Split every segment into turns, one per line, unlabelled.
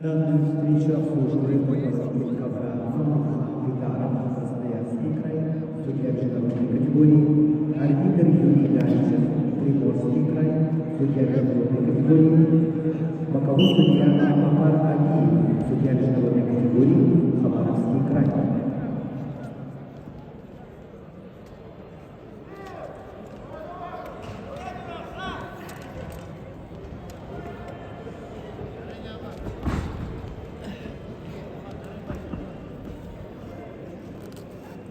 Данную встречу обслуживает Московский ковра Витаров, Красноярский край, судья международной категории, арбитр Юрий Ганчев, Приморский край, судья международной категории, боковой судья Амапар Алиев, судья международной категории, Хабаровский край.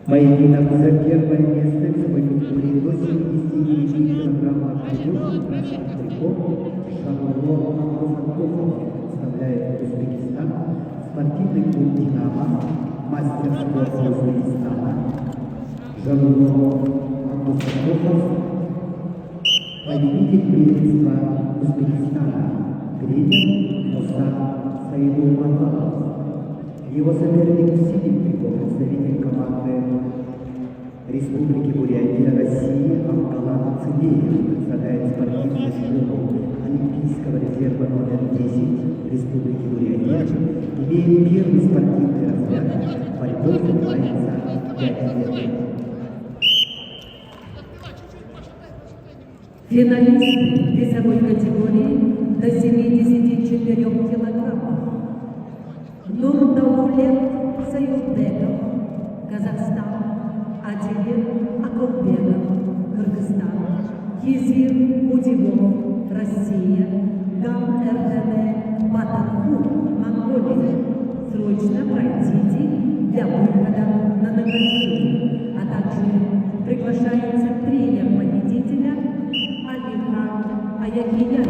Поединок за первое место в своей категории до 79 килограммов идет красный трико Шамуро Мурзаков, представляет Узбекистан, спортивный клуб «Динамо», мастер спорта Узбекистана, Шамуро Мурзаков, победитель первенства Узбекистана, тренер Муса Саидулманов. Его соперник в синем трико, представитель команды Республики Бурятия, России, Абдалан Цидеев, представляет спортивную школу Олимпийского резерва номер 10 Республики Бурятия, имеет первый спортивный разряд, борьбой занимается 5 лет.
Финалист весовой категории до 74 килограммов. Нурдаулет Саюдбеков, Казахстан, Адилет Акылбеков, Кыргызстан, Езир Удивов, Россия, Гам РТД Батарху, Монголия. Срочно пройдите для выхода на награждение, а также приглашается тренер победителя Алихан Аякияев.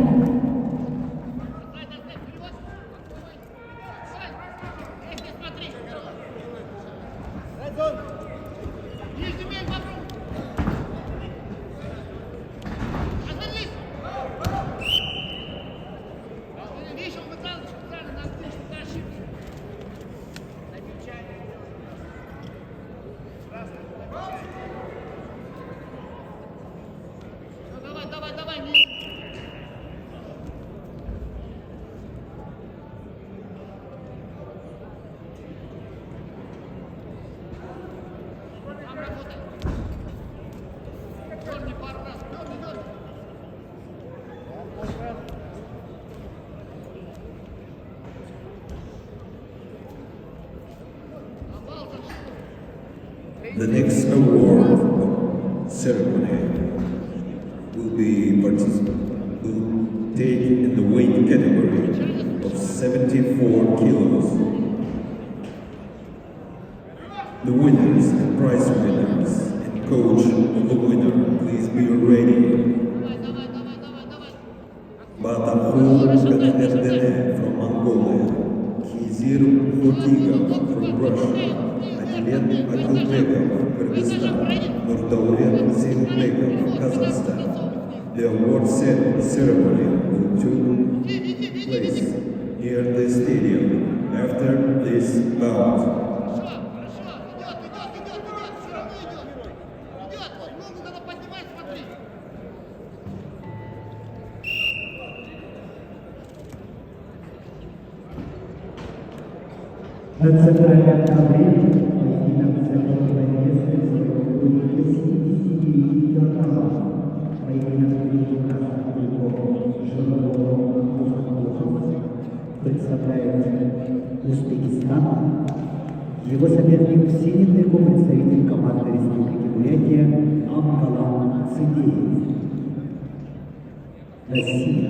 The next award ceremony will take in the weight category of 74 kilos. The winners and prize winners and coach of the winner, please be ready. Batamhu Kanaderdene from Mongolia, Kizir Khotigov from Russia, Adilet Akılbekov, Kyrgyzstan, Nurdaulет Seyitbekov, Kazakhstan. The award ceremony will take place near the stadium after this bout.
На центральном ковре поединок за первое место в своей категории до 79 килограммов. Поединок впереди красных трико Шамуро Мурзаков, представляет Узбекистан. Его соперник в синем трико представитель команды Республики Бурятия Абдалан Цидеев, Россия.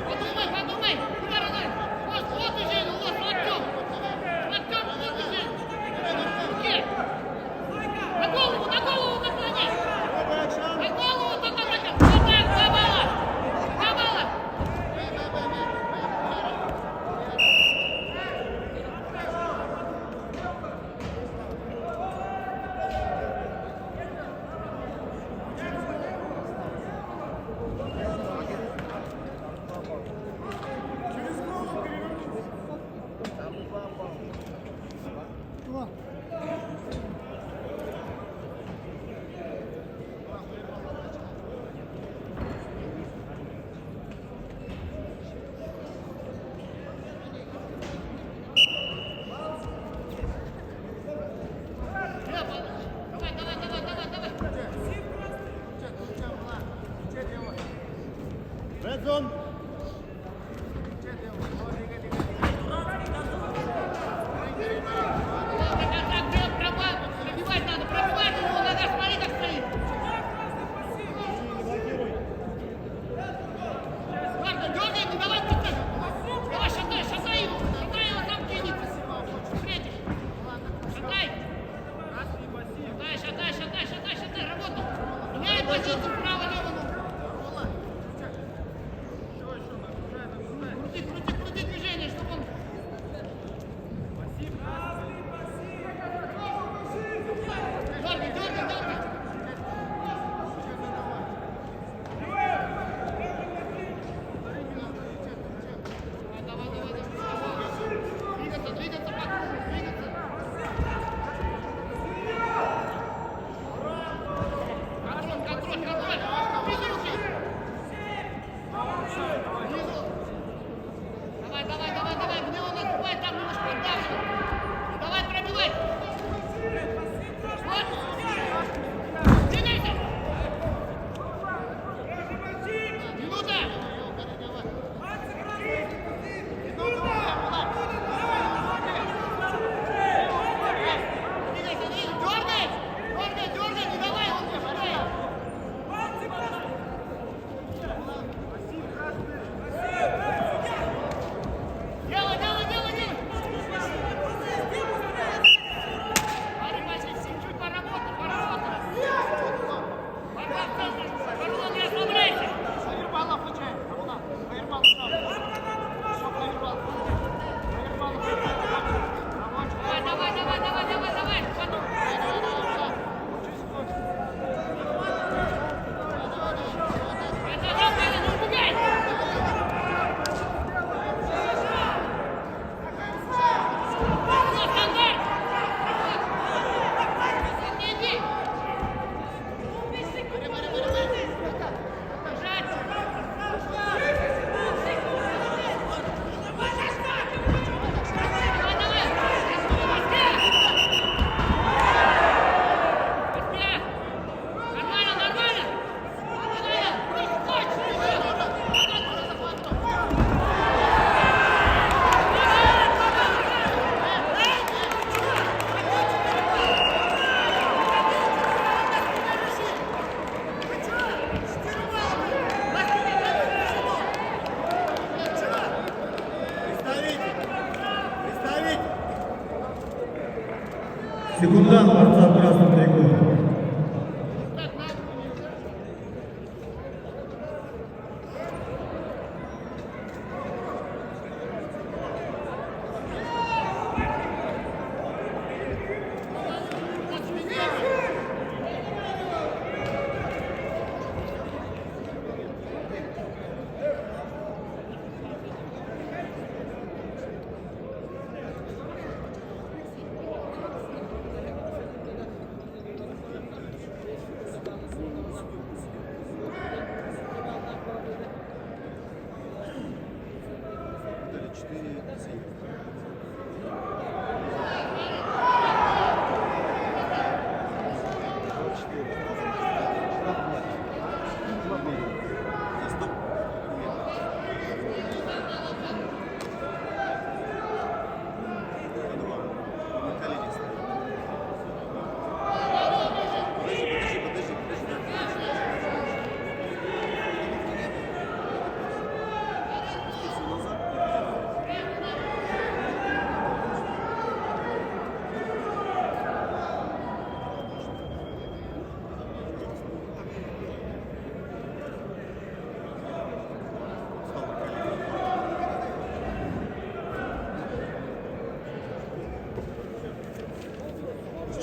Подумай, подумай! Вот уже! Редзон.
Пробивать надо, пробивать на него надо, смотри, как стоит. Ладно, дергай, не давай пускай. Давай, шатай его, там кинет. Встретишь. Шатай, работай. Меняй позицию вправо-лево. Крути движение, чтобы он... Дергай. Давай. Двигаться, двигаться. Контроль. Снизу руки. Давай. Где он наступает, там немножко поддавливай. Давай, пробивай. Вот. Двигайся. Минута. Дергай, не давай, он не шагает. Делай. Чуть поработай. Варвар, не расслабляйся.
Айырбалов включай. Айырбал сразу. Чтоб айырбал.
Давай. Потом. Не убегай. Стандарт. Не иди.
Приставить.
Секундант борца в красном трико.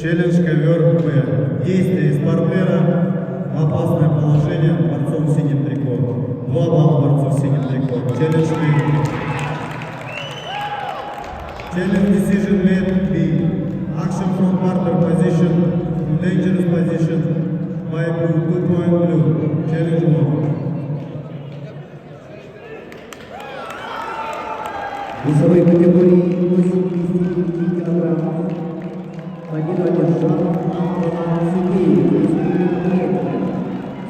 Челлендж ковер Б. Действие из партнера в опасное положение борцов в синем трико. 2 балла борцов в синем трико. Челлендж B. Челлендж decision made B.
Action from partner position, from dangerous position, by blue, 2 point blue, challenge 1.
Весовой категории 83 килограмма победу одержал Антон Сергеев из Республики Турция.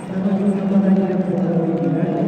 Становится обладателем золотой медали.